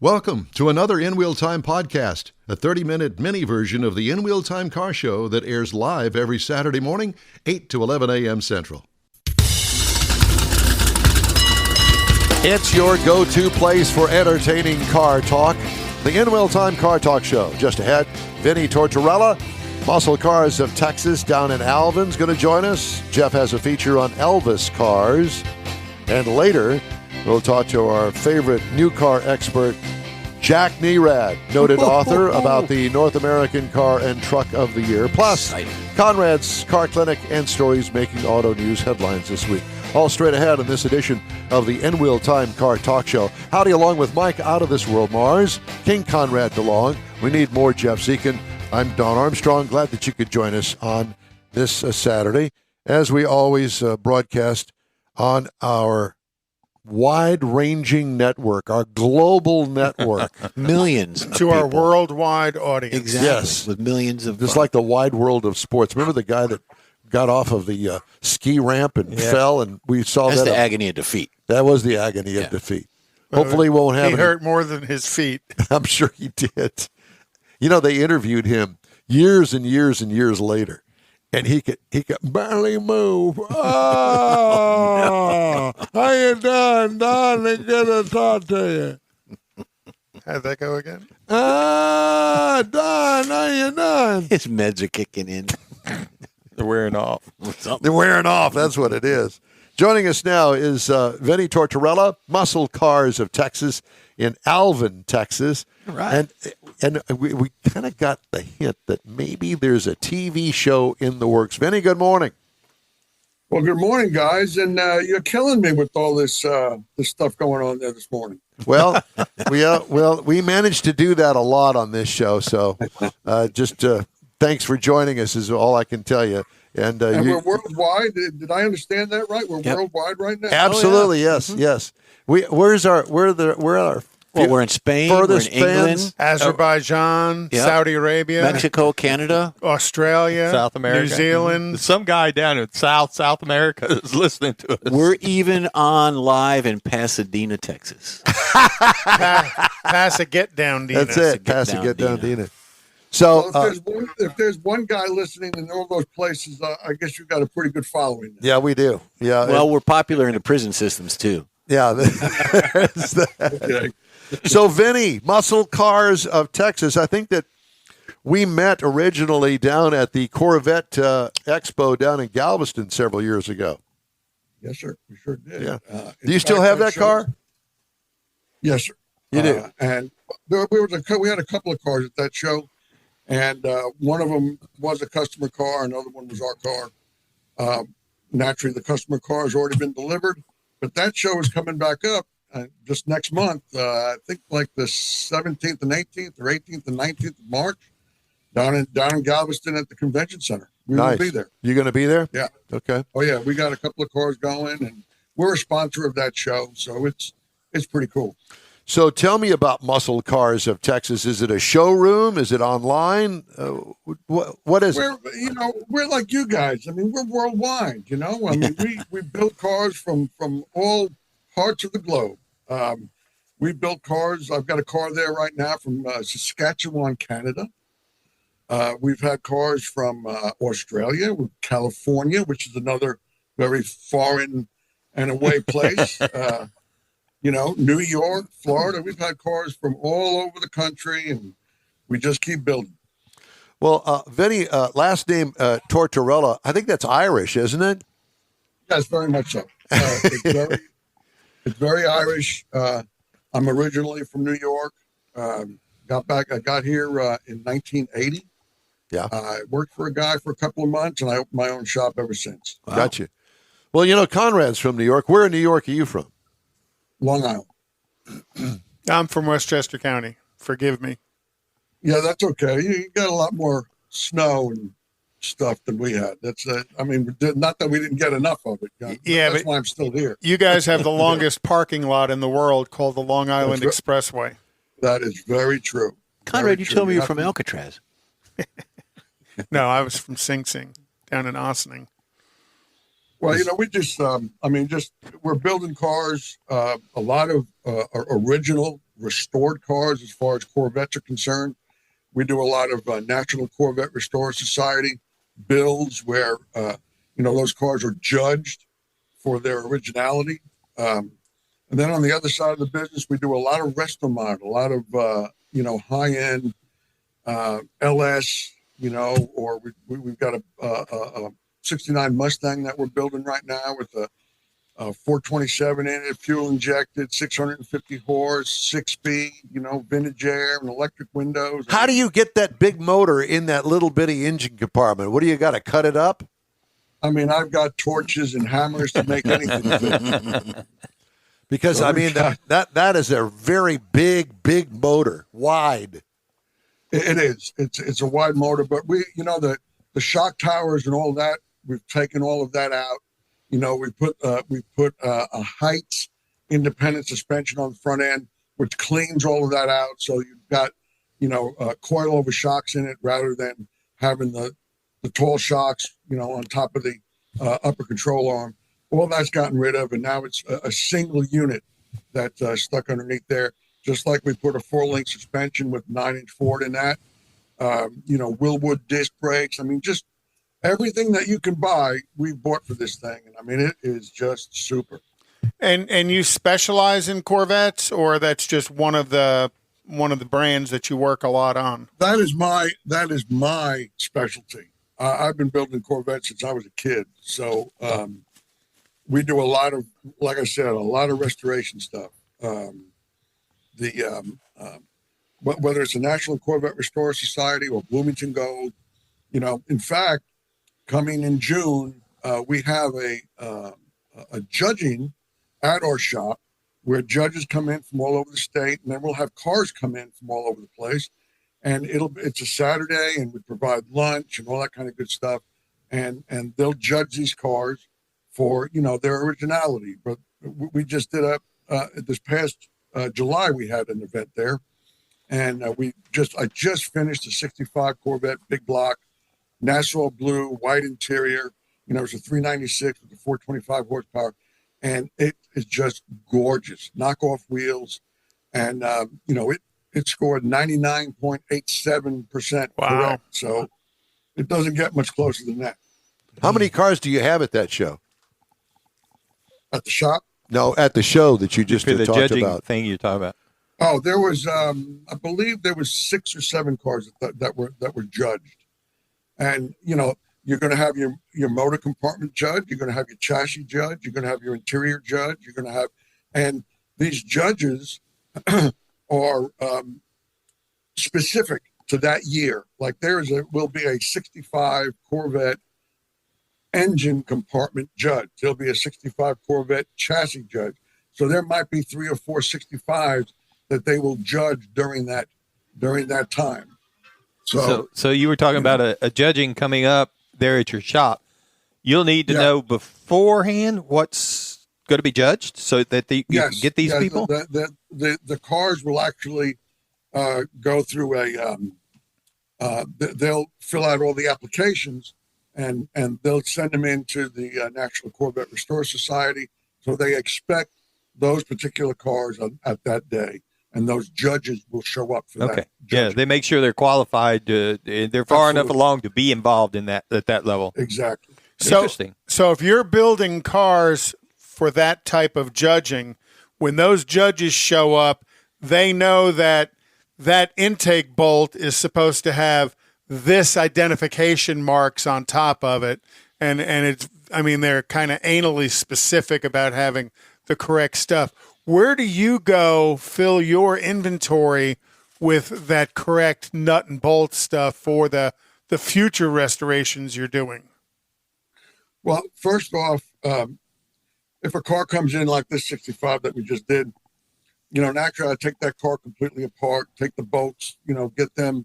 Welcome to another In Wheel Time podcast, a 30-minute mini version of the In Wheel Time car show that airs live every Saturday morning, 8 to 11 a.m. Central. It's your go-to place for entertaining car talk. The In Wheel Time Car Talk Show. Just ahead, Vinnie Tortorella, Muscle Cars of Texas down in Alvin's, going to join us. Jeff has a feature on Elvis Cars. And later, we'll talk to our favorite new car expert, Jack Nerad, noted author about the North American Car and Truck of the Year. Plus, Conrad's Car Clinic and stories making auto news headlines this week. All straight ahead in this edition of the In Wheel Time Car Talk Show. Howdy, along with Mike Out of This World Mars, King Conrad DeLong. We need more Jeff Dziekan. I'm Don Armstrong. Glad that you could join us on this Saturday, as we always broadcast on our wide-ranging network, our global network. Millions to our worldwide audience. Exactly. Yes. With millions of... Just like the wide world of sports. Remember the guy that got off of the ski ramp and fell, and we saw That's that. the agony of defeat. That was the agony of defeat. Hopefully we won't have He hurt more than his feet. I'm sure he did. You know, they interviewed him years and years and years later, and he could barely move. Oh, how you doing, Don? They good to talk to you. How'd that go again? Don, how you doing? His meds are kicking in. They're wearing off. They're wearing off. That's what it is. Joining us now is Vinnie Tortorella, Muscle Cars of Texas in Alvin, Texas. Right. And we kind of got the hint that maybe there's a TV show in the works. Vinnie, good morning. Well, good morning, guys. And you're killing me with all this stuff going on there this morning. Well, we managed to do that a lot on this show. So just thanks for joining us is all I can tell you. And we're worldwide. Did I understand that right? We're worldwide right now. Absolutely, yes, yes. We're in Spain, furthest we're in England, fans. Azerbaijan, Saudi Arabia, Mexico, Canada, Australia, South America, New Zealand. Some guy down in South America is listening to us. We're even on live in Pasadena, Texas. Pass a get down, Dina. That's it. Pass a get down, Dina. So if there's one guy listening in all those places, I guess you've got a pretty good following. Yeah, we do. Yeah. Well, we're popular in the prison systems too. Yeah. There's that. Okay. So, Vinnie, Muscle Cars of Texas, I think that we met originally down at the Corvette Expo down in Galveston several years ago. Yes, sir. We sure did. Yeah. Do you still have that car? Yes, sir. You do. And we had a couple of cars at that show, and one of them was a customer car. Another one was our car. Naturally, the customer car has already been delivered, but that show is coming back up just next month. I think like the 17th and 18th or 18th and 19th of March down in Galveston at the convention center. We will be there. You going to be there? Yeah. Okay. Oh yeah, we got a couple of cars going, and we're a sponsor of that show, so it's pretty cool. So tell me about Muscle Cars of Texas. Is it a showroom? Is it online? What is it? We're like you guys. I mean, we're worldwide. I mean, we build cars from all parts of the globe. We built cars. I've got a car there right now from Saskatchewan, Canada. We've had cars from Australia, California, which is another very foreign and away place. New York, Florida. We've had cars from all over the country, and we just keep building. Well, Vinnie, last name Tortorella, I think that's Irish, isn't it? Yes, very much so. It's very Irish. I'm originally from New York. I got here in 1980. Yeah. I worked for a guy for a couple of months, and I opened my own shop ever since. Wow. Got you. Well, Conrad's from New York. Where in New York are you from? Long Island. I'm from Westchester County. Forgive me. Yeah, that's okay. You got a lot more snow and stuff than we had. That's not that we didn't get enough of it. That's why I'm still here. You guys have the longest parking lot in the world, called the Long Island Expressway. That is very true. Conrad, you told me you're from Alcatraz. No, I was from Sing Sing down in Ossining. Well, we just, we're building cars, a lot of original restored cars as far as Corvettes are concerned. We do a lot of National Corvette Restore Society builds where, those cars are judged for their originality. And then on the other side of the business, we do a lot of resto mod, a lot of, high-end LS, or we've got a 69 Mustang that we're building right now with a 427 in it, fuel injected, 650 horse, 6-speed, vintage air and electric windows. How do you get that big motor in that little bitty engine compartment? What do you got to cut it up? I mean, I've got torches and hammers to make anything fit. Because So I mean that is a very big motor, wide. It is. It's a wide motor, but we, the shock towers and all that, we've taken all of that out. We put a Heights independent suspension on the front end, which cleans all of that out. So you've got, coilover shocks in it rather than having the tall shocks, on top of the upper control arm. All that's gotten rid of, and now it's a single unit that's stuck underneath there. Just like we put a 4-link suspension with 9-inch Ford in that, Willwood disc brakes. I mean, just everything that you can buy, we've bought for this thing. And I mean, it is just super. And you specialize in Corvettes, or that's just one of the brands that you work a lot on? That is my specialty. I've been building Corvettes since I was a kid. So we do a lot of, like I said, a lot of restoration stuff. Whether it's the National Corvette Restore Society or Bloomington Gold, in fact, coming in June, we have a judging at our shop where judges come in from all over the state, and then we'll have cars come in from all over the place. And it's a Saturday, and we provide lunch and all that kind of good stuff. And they'll judge these cars for, their originality. But we just did this past July, we had an event there. And I just finished a 65 Corvette big block, Nassau blue, white interior. It was a 396 with a 425 horsepower. And it is just gorgeous. Knockoff wheels. And, it scored 99.87% correct. So it doesn't get much closer than that. How many cars do you have at that show? At the shop? No, at the show that you just For the talked judging about. thing you're talking about. Oh, there was, I believe there was 6 or 7 cars that were judged. And, you're going to have your motor compartment judge. You're going to have your chassis judge. You're going to have your interior judge. You're going to have, and these judges are specific to that year. Like will be a 65 Corvette engine compartment judge. There'll be a 65 Corvette chassis judge. So there might be 3 or 4 65s that they will judge during that time. So you were talking about a judging coming up there at your shop. You'll need to know beforehand what's going to be judged so that you can get these people? The cars will actually go through they'll fill out all the applications and they'll send them into the National Corvette Restore Society. So they expect those particular cars at that day. And those judges will show up for that. Okay. Yeah, they make sure they're qualified. They're far enough along to be involved in that at that level. Exactly. Interesting. So if you're building cars for that type of judging, when those judges show up, they know that intake bolt is supposed to have this identification marks on top of it. And they're kind of anally specific about having the correct stuff. Where do you go fill your inventory with that correct nut and bolt stuff for the future restorations you're doing? Well, first off, if a car comes in like this 65 that we just did, naturally I take that car completely apart, take the bolts, get them,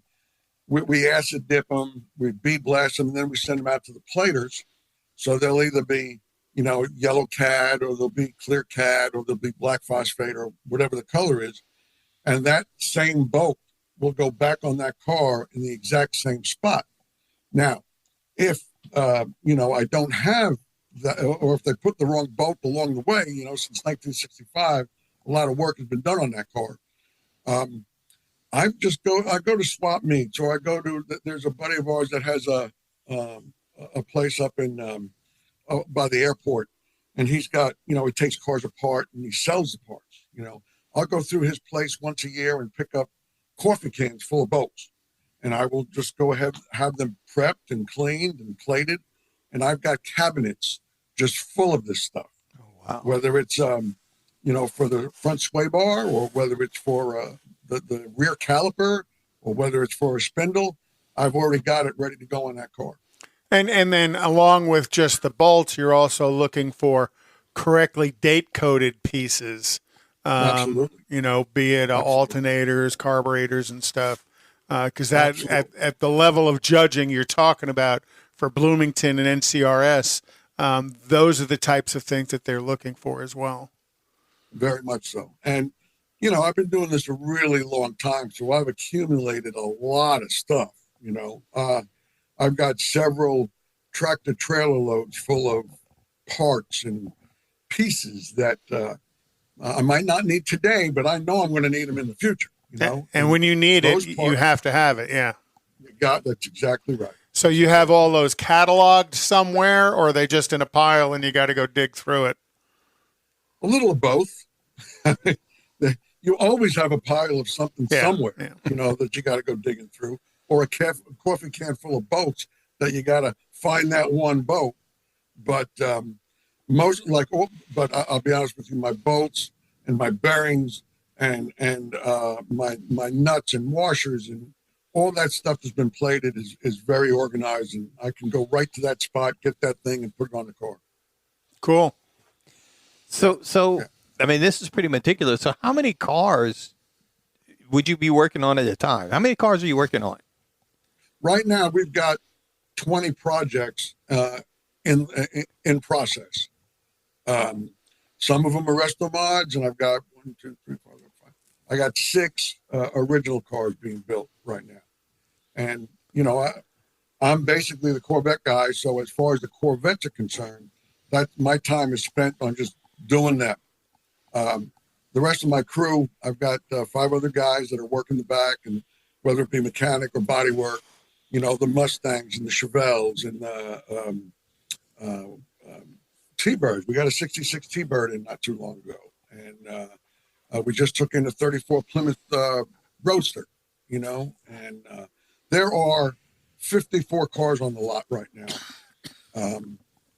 we acid dip them, we bead blast them, and then we send them out to the platers. So they'll either be yellow cad, or they'll be clear cad, or they'll be black phosphate, or whatever the color is. And that same bolt will go back on that car in the exact same spot. Now, if, I don't have that, or if they put the wrong bolt along the way, since 1965, a lot of work has been done on that car. I go to swap meets, or there's a buddy of ours that has a place up in by the airport, and he's got, he takes cars apart and he sells the parts. I'll go through his place once a year and pick up coffee cans full of bolts, and I will just go ahead, have them prepped and cleaned and plated, and I've got cabinets just full of this stuff. Oh, wow. Whether it's for the front sway bar, or whether it's for the rear caliper, or whether it's for a spindle, I've already got it ready to go on that car. And then along with just the bolts, you're also looking for correctly date-coded pieces. Absolutely. Be it alternators, carburetors, and stuff. Because at the level of judging you're talking about for Bloomington and NCRS, those are the types of things that they're looking for as well. Very much so. And, I've been doing this a really long time, so I've accumulated a lot of stuff, I've got several tractor trailer loads full of parts and pieces that I might not need today, but I know I'm going to need them in the future. And when you need it, you have to have it. Yeah. That's exactly right. So you have all those cataloged somewhere, or are they just in a pile and you got to go dig through it? A little of both. You always have a pile of something somewhere, that you got to go digging through, or a coffee can full of bolts that you got to find that one bolt. But I'll be honest with you, my bolts and my bearings and my nuts and washers and all that stuff has been plated is very organized, and I can go right to that spot, get that thing, and put it on the car. Cool. So I mean, this is pretty meticulous. So how many cars would you be working on at a time? How many cars are you working on? Right now, we've got 20 projects in process. Some of them are resto mods, and I've got 1, 2, 3, 4, 5. I got 6 original cars being built right now. And, I'm basically the Corvette guy. So as far as the Corvettes are concerned, my time is spent on just doing that. The rest of my crew, I've got 5 other guys that are working the back, and whether it be mechanic or body work, the Mustangs and the Chevelles and the T-Birds. We got a 66 T-Bird in not too long ago. And we just took in a 34 Plymouth Roadster, and there are 54 cars on the lot right now.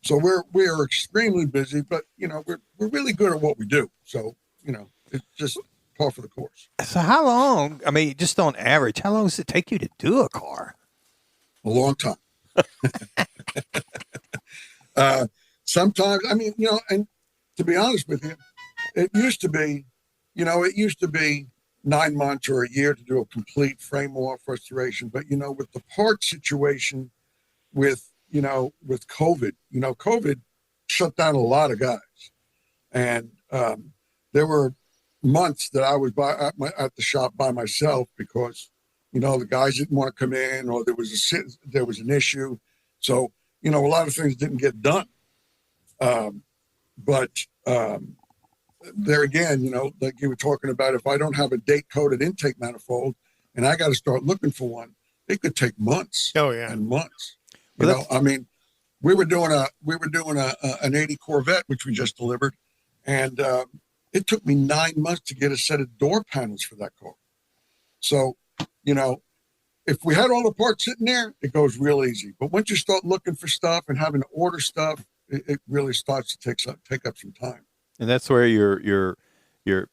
So we are extremely busy, but, we're really good at what we do. So, it's just par for the course. So how long, just on average, how long does it take you to do a car? A long time. Sometimes, and to be honest with you, it used to be 9 months or a year to do a complete frame off restoration. But, with the part situation with COVID, COVID shut down a lot of guys. And there were months that I was at the shop by myself because, the guys didn't want to come in, or there was an issue. So, a lot of things didn't get done. But there again, like you were talking about, if I don't have a date-coded intake manifold and I got to start looking for one, it could take months. Oh, yeah. And months. We were doing an 80 Corvette, which we just delivered, and it took me 9 months to get a set of door panels for that car. So, if we had all the parts sitting there, it goes real easy. But once you start looking for stuff and having to order stuff, it really starts to take up some time. And that's where your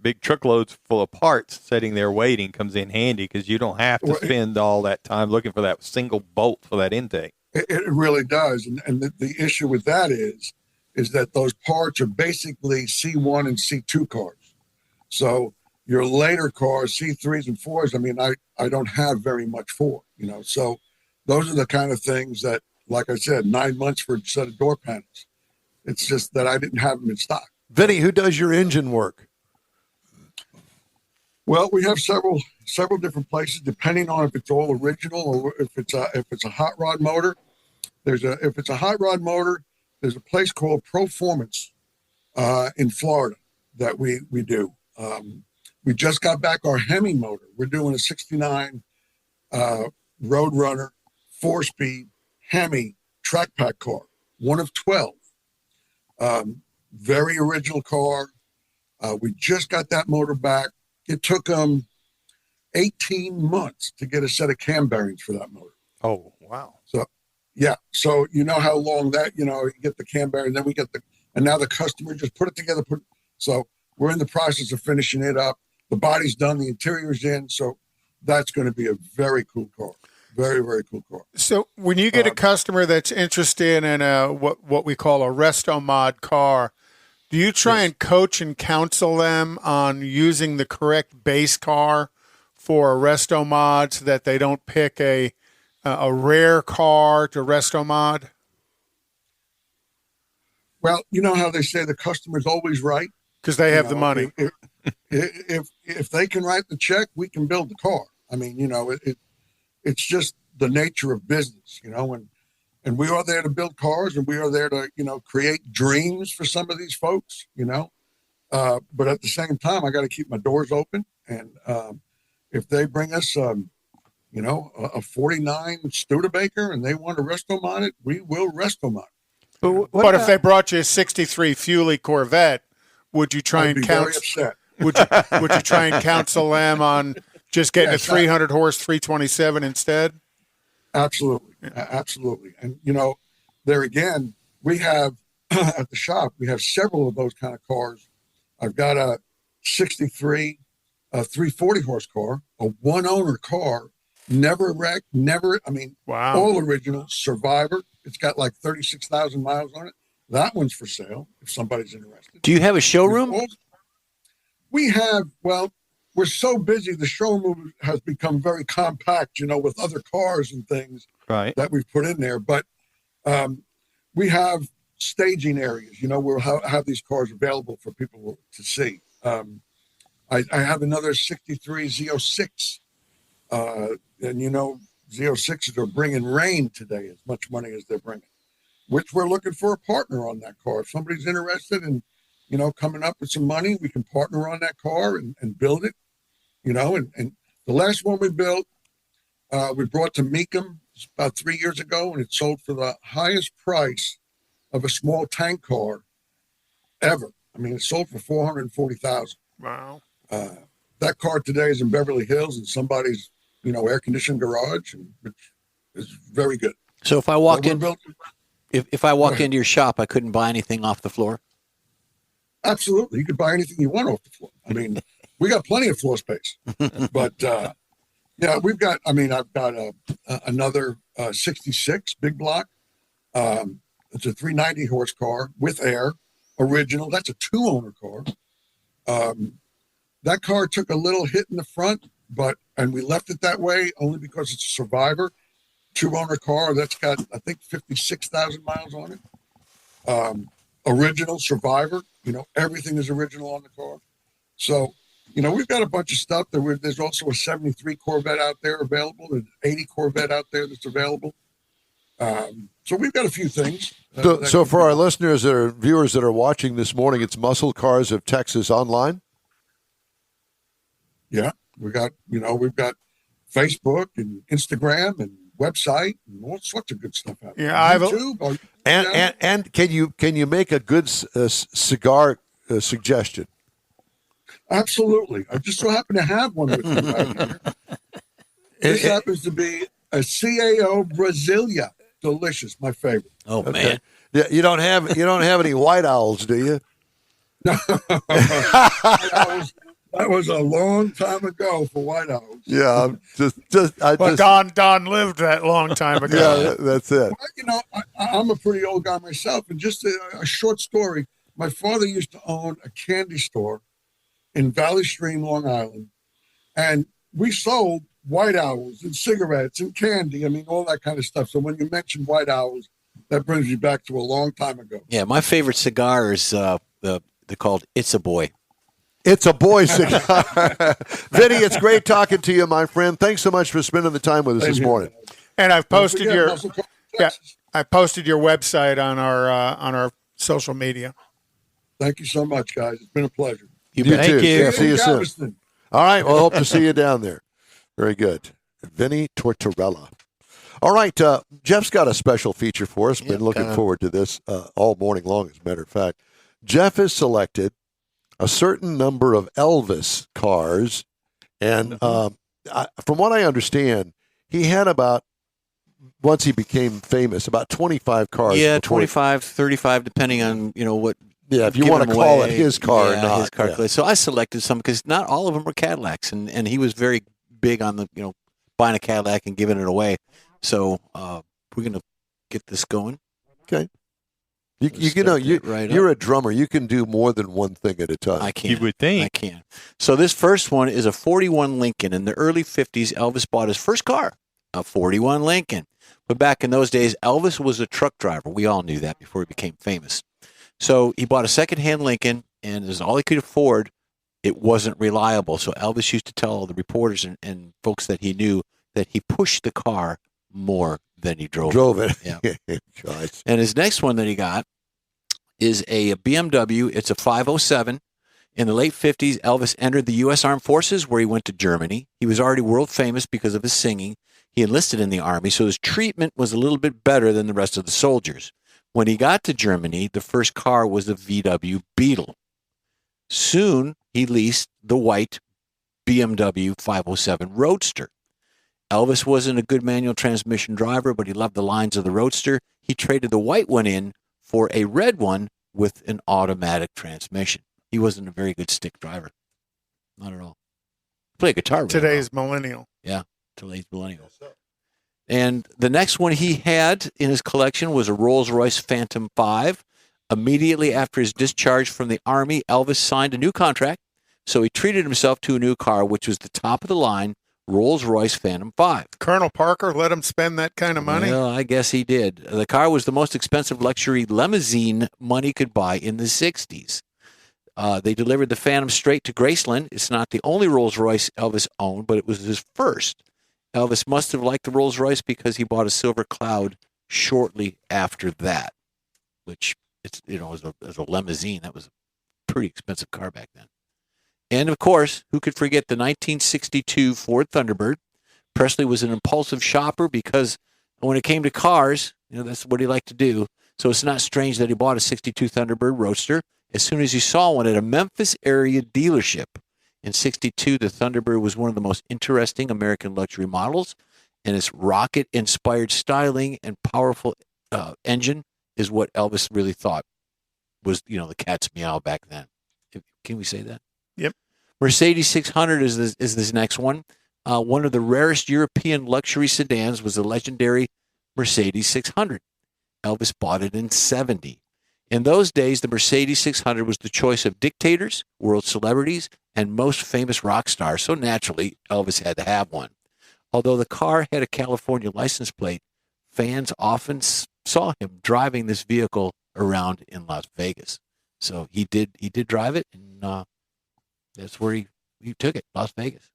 big truckloads full of parts sitting there waiting comes in handy, because you don't have to spend all that time looking for that single bolt for that intake. It really does. And the issue with that is that those parts are basically C1 and C2 cars. So your later cars, C3s and 4s, I don't have very much for, So those are the kind of things that, like I said, 9 months for a set of door panels. It's just that I didn't have them in stock. Vinny, who does your engine work? Well, we have several different places, depending on if it's all original or if it's a hot rod motor. If it's a hot rod motor, there's a place called Performance in Florida that we do. We just got back our Hemi motor. We're doing a 69 Roadrunner 4-speed Hemi track pack car, one of 12. Very original car. We just got that motor back. It took them 18 months to get a set of cam bearings for that motor. Oh, wow. So, yeah. So you know how long that, you get the cam bearing, then we get and now the customer just put it together. So we're in the process of finishing it up. The body's done, the interior's in. So that's going to be a very cool car. Very, very cool car. So when you get a customer that's interested in what we call a resto mod car, do you try and coach and counsel them on using the correct base car for a resto mod so that they don't pick a rare car to resto mod? Well, you know how they say the customer's always right? Because they have the money. If they can write the check, we can build the car. I mean, it's just the nature of business, and we are there to build cars, and we are there to, create dreams for some of these folks, but at the same time, I got to keep my doors open. And if they bring us, a 49 Studebaker and they want to resto mod it, we will resto mod it. But if they brought you a 63 Fuley Corvette, would you try and counsel? Would you try and counsel them on just getting a 300 horse 327 instead? Absolutely. Absolutely. And, there again, we have at the shop, we have several of those kind of cars. I've got a 63, a 340 horse car, a one owner car, never wrecked, wow. All original, Survivor. It's got like 36,000 miles on it. That one's for sale if somebody's interested. Do you have a showroom? We have, we're so busy. The showroom has become very compact, with other cars and things that we've put in there. But we have staging areas, we'll have these cars available for people to see. I have another 63 Z06. And, Z06s are bringing rain today, as much money as they're bringing, which we're looking for a partner on that car. If somebody's interested in, coming up with some money, we can partner on that car and build it. And the last one we built, we brought to Meekum about 3 years ago, and it sold for the highest price of a small tank car ever. I mean, it sold for $440,000. Wow. That car today is in Beverly Hills in somebody's, air-conditioned garage, which is very good. So if I walk if I walk into your shop, I couldn't buy anything off the floor? Absolutely. You could buy anything you want off the floor. I mean, we got plenty of floor space, but we've got, I've got another 66 big block. It's a 390 horse car with air, original. That's a 2-owner car. That car took a little hit in the front, and we left it that way only because it's a Survivor 2-owner car. That's got, I think, 56,000 miles on it. Original Survivor, everything is original on the car. So, we've got a bunch of stuff. There's also a 73 Corvette out there available. There's an 80 Corvette out there that's available. So we've got a few things. So for our listeners viewers that are watching this morning, it's Muscle Cars of Texas online. Yeah, we've got Facebook and Instagram and website and all sorts of good stuff out there. Yeah, YouTube. And can you make a good cigar suggestion? Absolutely. I just so happen to have one with me right here. This happens to be a CAO Brasilia. Delicious, my favorite. Oh, okay. Man. Yeah, you don't have any white owls, do you? No. That was a long time ago for white owls. Yeah, Don lived that long time ago. Yeah, that's it. Well, I'm a pretty old guy myself, and just a short story. My father used to own a candy store in Valley Stream, Long Island, and we sold white owls and cigarettes and candy. All that kind of stuff. So when you mention white owls, that brings me back to a long time ago. Yeah, my favorite cigar is they're called It's a Boy. It's a boy cigar. Vinnie, it's great talking to you, my friend. Thanks so much for spending the time with us this morning. And I've posted I posted your website on our social media. Thank you so much, guys. It's been a pleasure. You too. Thank you. See you soon. All right. Well, hope to see you down there. Very good. Vinnie Tortorella. All right. Jeff's got a special feature for us. Been looking forward to this all morning long, as a matter of fact. Jeff has selected a certain number of Elvis cars. And from what I understand, he had about, once he became famous, about 25 cars. Yeah, 25, 35, depending on, what. Yeah, if you want to call it his car or not. His car. Yeah. So I selected some because not all of them were Cadillacs. And he was very big on the, buying a Cadillac and giving it away. So we're going to get this going. Okay. You're a drummer. You can do more than one thing at a time. I can. You would think. I can. So this first one is a 41 Lincoln. In the early 50s, Elvis bought his first car, a 41 Lincoln. But back in those days, Elvis was a truck driver. We all knew that before he became famous. So he bought a secondhand Lincoln, and as all he could afford, it wasn't reliable. So Elvis used to tell all the reporters and folks that he knew that he pushed the car more than he drove it. Yeah. And his next one that he got is a BMW. It's a 507. In the late 50s, Elvis entered the U.S. Armed Forces, where he went to Germany. He was already world famous because of his singing. He enlisted in the Army, so his treatment was a little bit better than the rest of the soldiers. When he got to Germany, the first car was the VW Beetle. Soon, he leased the white BMW 507 Roadster. Elvis wasn't a good manual transmission driver, but he loved the lines of the Roadster. He traded the white one in for a red one with an automatic transmission. He wasn't a very good stick driver. Not at all. Play guitar. Really Today's well. millennial. Yeah, today's millennial. And the next one he had in his collection was a Rolls-Royce Phantom 5. Immediately after his discharge from the Army, Elvis signed a new contract, so he treated himself to a new car, which was the top-of-the-line Rolls-Royce Phantom 5. Colonel Parker let him spend that kind of money? Well, I guess he did. The car was the most expensive luxury limousine money could buy in the 60s. They delivered the Phantom straight to Graceland. It's not the only Rolls-Royce Elvis owned, but it was his first. Elvis must have liked the Rolls-Royce because he bought a Silver Cloud shortly after that, which, as a limousine, that was a pretty expensive car back then. And, of course, who could forget the 1962 Ford Thunderbird? Presley was an impulsive shopper because when it came to cars, that's what he liked to do. So it's not strange that he bought a 62 Thunderbird Roadster as soon as he saw one at a Memphis area dealership. In 62, the Thunderbird was one of the most interesting American luxury models, and its rocket-inspired styling and powerful engine is what Elvis really thought was, the cat's meow back then. Can we say that? Yep. Mercedes 600 is this next one. One of the rarest European luxury sedans was the legendary Mercedes 600. Elvis bought it in 70. In those days, the Mercedes 600 was the choice of dictators, world celebrities, and most famous rock stars, so naturally, Elvis had to have one. Although the car had a California license plate, fans often saw him driving this vehicle around in Las Vegas. So he did drive it, and that's where he took it, Las Vegas.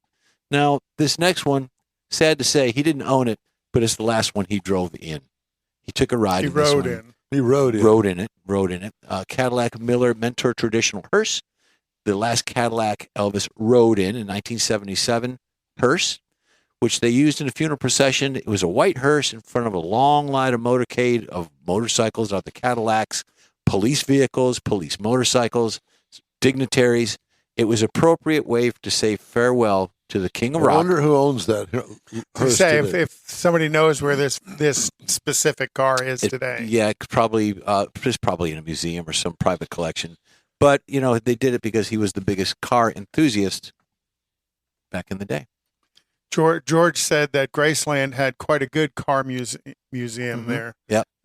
Now, this next one, sad to say, he didn't own it, but it's the last one he drove in. He took a ride in this one. He rode in it. Cadillac Miller Mentor Traditional Hearse. The last Cadillac Elvis rode in 1977 hearse, which they used in a funeral procession. It was a white hearse in front of a long line of motorcade of motorcycles, other Cadillacs, police vehicles, police motorcycles, dignitaries. It was appropriate way to say farewell to the King of Rock. I wonder who owns that hearse Say today. if somebody knows where this specific car is today. Yeah, it's probably in a museum or some private collection. But, they did it because he was the biggest car enthusiast back in the day. George said that Graceland had quite a good car museum there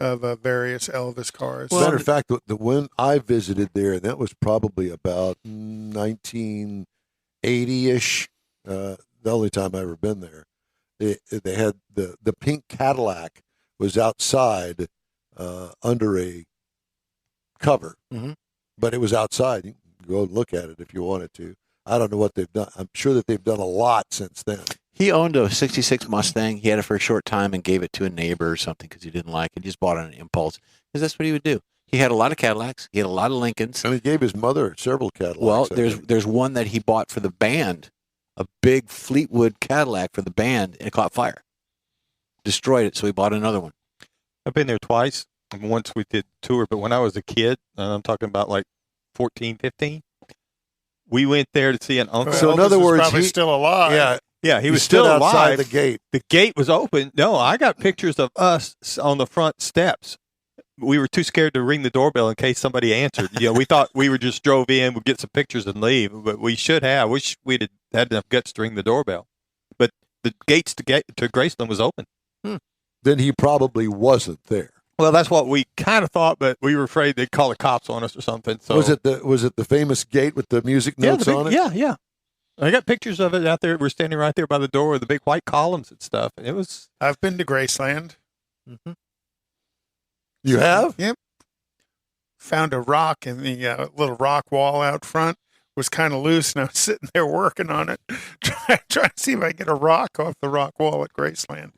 of various Elvis cars. As a matter of fact, the one I visited there, and that was probably about 1980-ish, the only time I've ever been there. They had the pink Cadillac was outside under a cover, but it was outside. You can go and look at it if you wanted to. I don't know what they've done. I'm sure that they've done a lot since then. He owned a 66 Mustang. He had it for a short time and gave it to a neighbor or something because he didn't like it. He just bought it on impulse because that's what he would do. He had a lot of Cadillacs. He had a lot of Lincolns. And he gave his mother several Cadillacs. Well, there's one that he bought for the band a big Fleetwood Cadillac for the band, and it caught fire. Destroyed it, so we bought another one. I've been there twice. Once we did a tour, but when I was a kid, I'm talking about like 14, 15, we went there to see an uncle. So in other words, probably still alive. Yeah, he was stood still outside alive. the gate. The gate was open. No, I got pictures of us on the front steps. We were too scared to ring the doorbell in case somebody answered. We thought we were just drove in, we'd get some pictures and leave, but we should have. I wish we'd had enough guts to ring the doorbell. But the gates to Graceland was open. Then he probably wasn't there. Well, that's what we kind of thought, but we were afraid they'd call the cops on us or something. So Was it the famous gate with the music notes on it? Yeah. I got pictures of it out there. We're standing right there by the door with the big white columns and stuff. And it was. I've been to Graceland. Mm-hmm. You have? Yep. Found a rock in the little rock wall out front. Was kind of loose, and I was sitting there working on it, trying to see if I could get a rock off the rock wall at Graceland.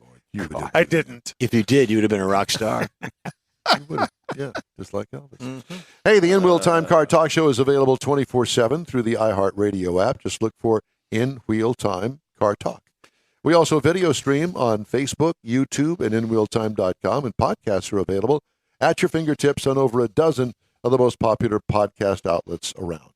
I didn't. If you did, you would have been a rock star. Yeah, just like Elvis. Mm-hmm. Hey, the In Wheel Time Car Talk Show is available 24/7 through the iHeartRadio app. Just look for In Wheel Time Car Talk. We also video stream on Facebook, YouTube, and InWheelTime.com, and podcasts are available at your fingertips on over a dozen of the most popular podcast outlets around.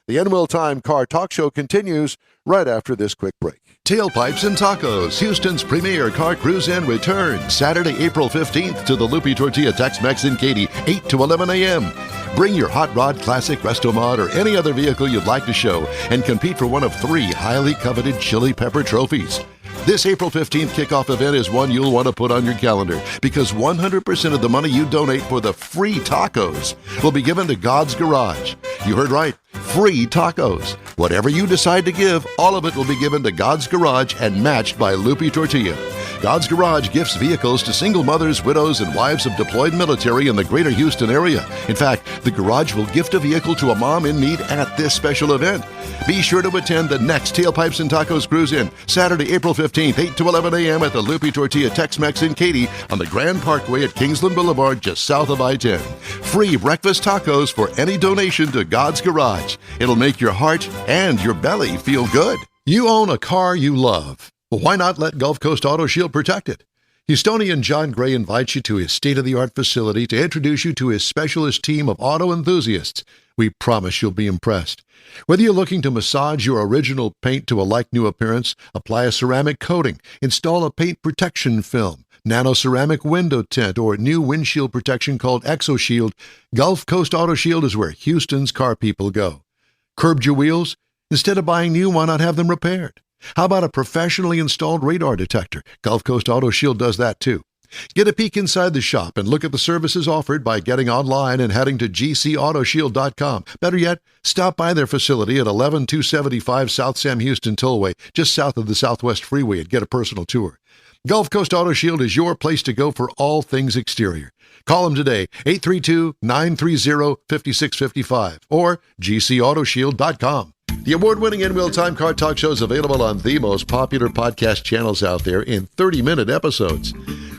The In Wheel Time Car Talk Show continues right after this quick break. Tailpipes and Tacos, Houston's premier car cruise-in returns Saturday, April 15th to the Lupi Tortilla Tex-Mex in Katy, 8 to 11 a.m. Bring your hot rod, classic, resto mod, or any other vehicle you'd like to show and compete for one of 3 highly coveted chili pepper trophies. This April 15th kickoff event is one you'll want to put on your calendar because 100% of the money you donate for the free tacos will be given to God's Garage. You heard right, free tacos. Whatever you decide to give, all of it will be given to God's Garage and matched by Lupi Tortilla. God's Garage gifts vehicles to single mothers, widows, and wives of deployed military in the greater Houston area. In fact, the garage will gift a vehicle to a mom in need at this special event. Be sure to attend the next Tailpipes and Tacos Cruise-In, Saturday, April 15th, 8 to 11 a.m. at the Lupi Tortilla Tex-Mex in Katy on the Grand Parkway at Kingsland Boulevard, just south of I-10. Free breakfast tacos for any donation to God's Garage. It'll make your heart and your belly feel good. You own a car you love. Well, why not let Gulf Coast Auto Shield protect it? Houstonian John Gray invites you to his state-of-the-art facility to introduce you to his specialist team of auto enthusiasts. We promise you'll be impressed. Whether you're looking to massage your original paint to a like-new appearance, apply a ceramic coating, install a paint protection film, nano-ceramic window tint, or new windshield protection called ExoShield, Gulf Coast Auto Shield is where Houston's car people go. Curbed your wheels? Instead of buying new, why not have them repaired? How about a professionally installed radar detector? Gulf Coast Auto Shield does that too. Get a peek inside the shop and look at the services offered by getting online and heading to gcautoshield.com. Better yet, stop by their facility at 11275 South Sam Houston Tollway, just south of the Southwest Freeway, and get a personal tour. Gulf Coast Auto Shield is your place to go for all things exterior. Call them today, 832-930-5655 or gcautoshield.com. The award-winning In Wheel Time Car Talk Show is available on the most popular podcast channels out there in 30-minute episodes.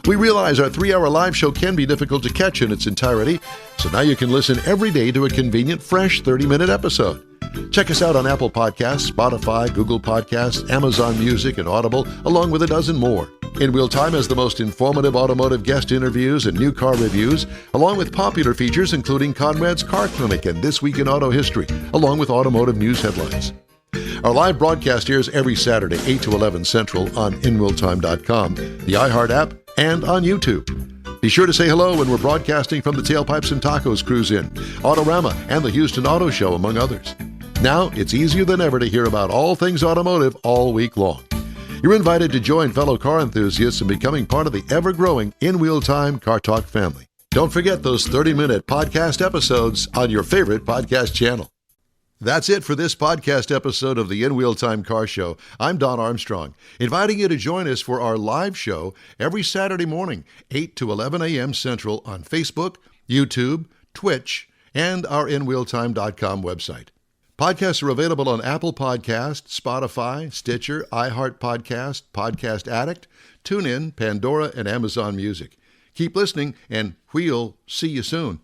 We realize our 3-hour live show can be difficult to catch in its entirety, so now you can listen every day to a convenient, fresh 30-minute episode. Check us out on Apple Podcasts, Spotify, Google Podcasts, Amazon Music, and Audible, along with a dozen more. In Wheel Time has the most informative automotive guest interviews and new car reviews, along with popular features including Conrad's Car Clinic and This Week in Auto History, along with automotive news headlines. Our live broadcast airs every Saturday, 8 to 11 Central on InWheelTime.com, the iHeart app, and on YouTube. Be sure to say hello when we're broadcasting from the Tailpipes and Tacos Cruise-In, Autorama, and the Houston Auto Show, among others. Now, it's easier than ever to hear about all things automotive all week long. You're invited to join fellow car enthusiasts in becoming part of the ever-growing In Wheel Time Car Talk family. Don't forget those 30-minute podcast episodes on your favorite podcast channel. That's it for this podcast episode of the In Wheel Time Car Show. I'm Don Armstrong, inviting you to join us for our live show every Saturday morning, 8 to 11 a.m. Central on Facebook, YouTube, Twitch, and our InWheelTime.com website. Podcasts are available on Apple Podcasts, Spotify, Stitcher, iHeart Podcast, Podcast Addict, TuneIn, Pandora, and Amazon Music. Keep listening, and we'll see you soon.